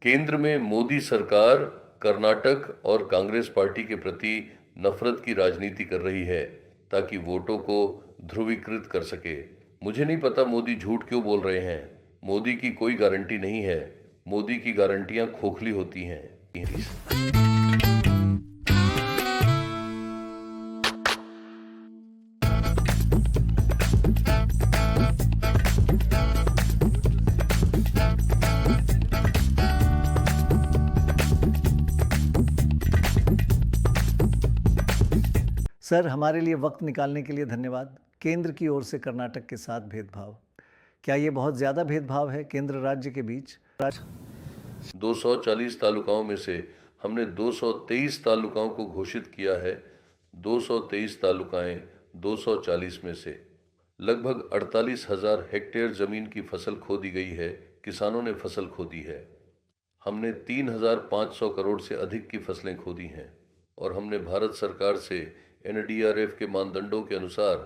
केंद्र में मोदी सरकार कर्नाटक और कांग्रेस पार्टी के प्रति नफरत की राजनीति कर रही है ताकि वोटों को ध्रुवीकृत कर सके। मुझे नहीं पता मोदी झूठ क्यों बोल रहे हैं। मोदी की कोई गारंटी नहीं है। मोदी की गारंटियां खोखली होती हैं। सर, हमारे लिए वक्त निकालने के लिए धन्यवाद। केंद्र की ओर से कर्नाटक के साथ भेदभाव, क्या ये बहुत ज़्यादा भेदभाव है केंद्र राज्य के बीच? 240 तालुकाओं में से हमने 223 तालुकाओं को घोषित किया है। 223 तालुकाएं 240 में से लगभग 48,000 हेक्टेयर जमीन की फसल खो दी गई है। किसानों ने फसल खो दी है। हमने 3,500 करोड़ से अधिक की फसलें खो दी हैं और हमने भारत सरकार से एनडीआरएफ के मानदंडों के अनुसार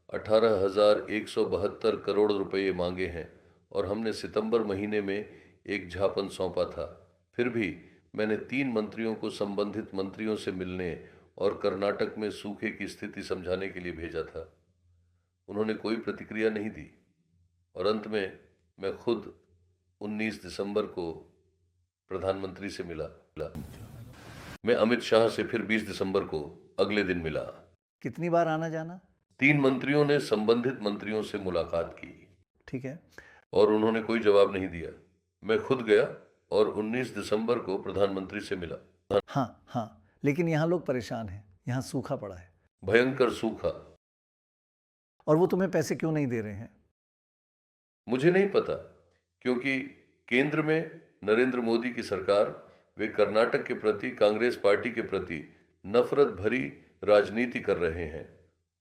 18,172 करोड़ रुपए मांगे हैं और हमने सितंबर महीने में एक ज्ञापन सौंपा था। फिर भी मैंने 3 मंत्रियों को संबंधित मंत्रियों से मिलने और कर्नाटक में सूखे की स्थिति समझाने के लिए भेजा था। उन्होंने कोई प्रतिक्रिया नहीं दी और अंत में मैं खुद 19 दिसंबर को प्रधानमंत्री से मिला। मैं अमित शाह से फिर 20 दिसंबर को अगले दिन मिला। कितनी बार आना जाना? 3 मंत्रियों ने संबंधित मंत्रियों से मुलाकात की। ठीक है। और उन्होंने कोई जवाब नहीं दिया। मैं खुद गया और 19 दिसंबर को प्रधानमंत्री से मिला। हाँ, लेकिन यहाँ लोग परेशान हैं। यहाँ सूखा पड़ा है, भयंकर सूखा। और वो तुम्हें पैसे क्यों नहीं दे रहे हैं? मुझे नहीं पता, क्योंकि केंद्र में नरेंद्र मोदी की सरकार, वे कर्नाटक के प्रति कांग्रेस पार्टी के प्रति नफरत भरी राजनीति कर रहे हैं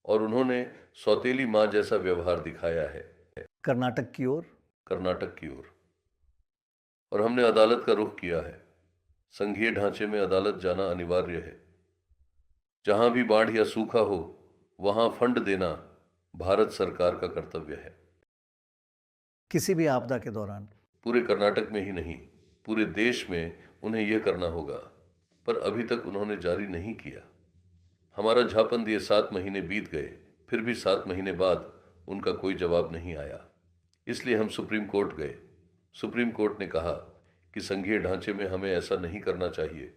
और उन्होंने सौतेली मां जैसा व्यवहार दिखाया है कर्नाटक की ओर। और हमने अदालत का रुख किया है। संघीय ढांचे में अदालत जाना अनिवार्य है। जहां भी बाढ़ या सूखा हो वहां फंड देना भारत सरकार का कर्तव्य है। किसी भी आपदा के दौरान पूरे कर्नाटक में ही नहीं, पूरे देश में उन्हें यह करना होगा, पर अभी तक उन्होंने जारी नहीं किया। हमारा ज्ञापन दिए 7 महीने बीत गए, फिर भी 7 महीने बाद उनका कोई जवाब नहीं आया। इसलिए हम सुप्रीम कोर्ट गए। सुप्रीम कोर्ट ने कहा कि संघीय ढांचे में हमें ऐसा नहीं करना चाहिए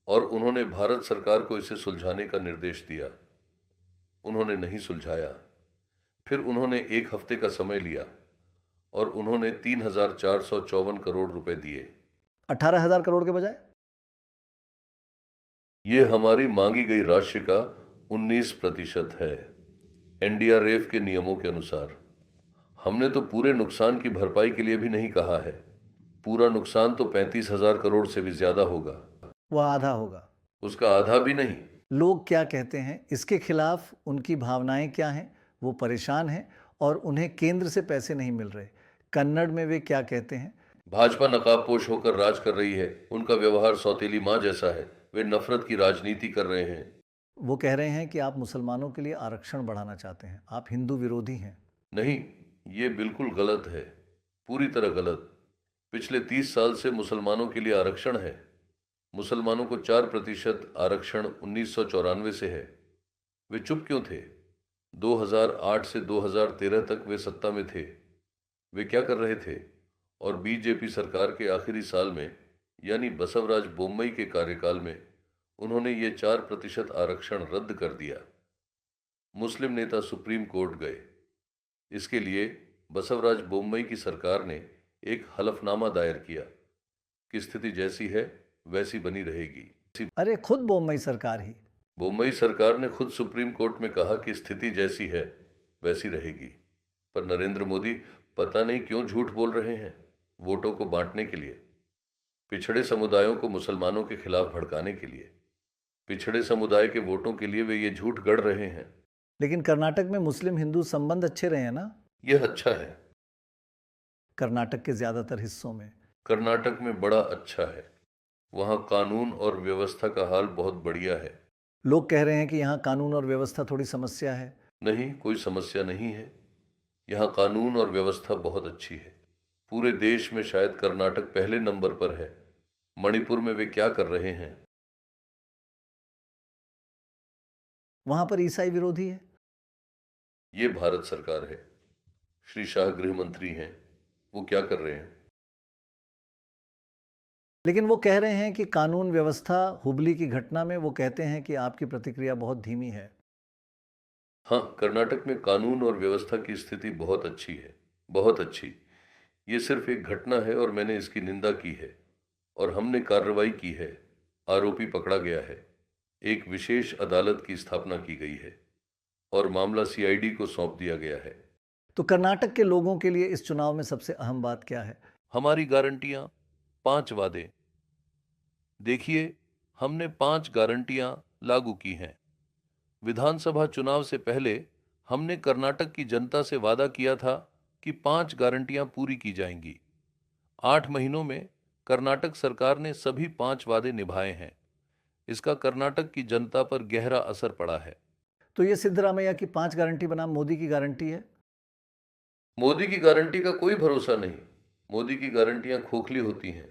और उन्होंने भारत सरकार को इसे सुलझाने का निर्देश दिया। उन्होंने नहीं सुलझाया। फिर उन्होंने 1 हफ्ते का समय लिया और उन्होंने 3,454 करोड़ रुपए दिए। 18,000 करोड़ के बजाय? ये हमारी मांगी गई राशि का 19% है, एनडीआरएफ के नियमों के अनुसार। हमने तो पूरे नुकसान की भरपाई के लिए भी नहीं कहा है। पूरा नुकसान तो 35,000 करोड़ से भी ज्यादा होगा। वह आधा होगा। उसका आधा भी नहीं। लोग क्या कहते हैं इसके खिलाफ? उनकी भावनाएं क्या हैं? वो परेशान हैं और उन्हें केंद्र से पैसे नहीं मिल रहे। कन्नड़ में वे क्या कहते हैं? भाजपा नकाबपोश होकर राज कर रही है। उनका व्यवहार सौतेली मां जैसा है। वे नफरत की राजनीति कर रहे हैं। वो कह रहे हैं कि आप मुसलमानों के लिए आरक्षण बढ़ाना चाहते हैं, आप हिंदू विरोधी हैं। नहीं, ये बिल्कुल गलत है, पूरी तरह गलत। पिछले 30 साल से मुसलमानों के लिए आरक्षण है। मुसलमानों को 4% आरक्षण 1994 से है। वे चुप क्यों थे? 2008 से 2013 तक वे सत्ता में थे। वे क्या कर रहे थे? और बीजेपी सरकार के आखिरी साल में, यानी बसवराज बोम्मई के कार्यकाल में, उन्होंने ये 4% आरक्षण रद्द कर दिया। मुस्लिम नेता सुप्रीम कोर्ट गए। इसके लिए बसवराज बोम्मई की सरकार ने एक हलफनामा दायर किया कि स्थिति जैसी है वैसी बनी रहेगी। अरे खुद बोम्मई सरकार ही। बोम्मई सरकार ने खुद सुप्रीम कोर्ट में कहा कि स्थिति जैसी है वैसी रहेगी। पर नरेंद्र मोदी पता नहीं क्यों झूठ बोल रहे हैं, वोटों को बांटने के लिए, पिछड़े समुदायों को मुसलमानों के खिलाफ भड़काने के लिए। पिछड़े समुदाय के वोटों के लिए वे ये झूठ गढ़ रहे हैं। लेकिन कर्नाटक में मुस्लिम हिंदू संबंध अच्छे रहे हैं ना? यह अच्छा है। कर्नाटक के ज्यादातर हिस्सों में। कर्नाटक में बड़ा अच्छा है। वहाँ कानून और व्यवस्था का हाल बहुत बढ़िया है। लोग कह रहे हैं कि यहाँ कानून और व्यवस्था थोड़ी समस्या है। नहीं, कोई समस्या नहीं है। यहाँ कानून और व्यवस्था बहुत अच्छी है। पूरे देश में शायद कर्नाटक पहले नंबर पर है। मणिपुर में वे क्या कर रहे हैं? वहां पर ईसाई विरोधी है। ये भारत सरकार है। श्री शाह गृह मंत्री हैं। वो क्या कर रहे हैं? लेकिन वो कह रहे हैं कि कानून व्यवस्था, हुबली की घटना में वो कहते हैं कि आपकी प्रतिक्रिया बहुत धीमी है। हाँ, कर्नाटक में कानून और व्यवस्था की स्थिति बहुत अच्छी है, बहुत अच्छी। ये सिर्फ एक घटना है और मैंने इसकी निंदा की है और हमने कार्रवाई की है। आरोपी पकड़ा गया है। एक विशेष अदालत की स्थापना की गई है और मामला सीआईडी को सौंप दिया गया है। तो कर्नाटक के लोगों के लिए इस चुनाव में सबसे अहम बात क्या है? हमारी गारंटियां, 5 वादे। देखिए, हमने 5 गारंटियां लागू की हैं। विधानसभा चुनाव से पहले हमने कर्नाटक की जनता से वादा किया था कि 5 गारंटियां पूरी की जाएंगी। 8 महीनों में कर्नाटक सरकार ने सभी 5 वादे निभाए हैं। इसका कर्नाटक की जनता पर गहरा असर पड़ा है। तो ये सिद्धरामैया की 5 गारंटी बनाम मोदी की गारंटी है। मोदी की गारंटी का कोई भरोसा नहीं। मोदी की गारंटियां खोखली होती हैं।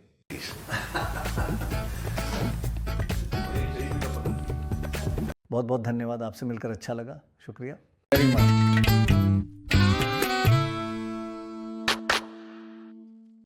बहुत बहुत धन्यवाद, आपसे मिलकर अच्छा लगा। शुक्रिया वेरी मच।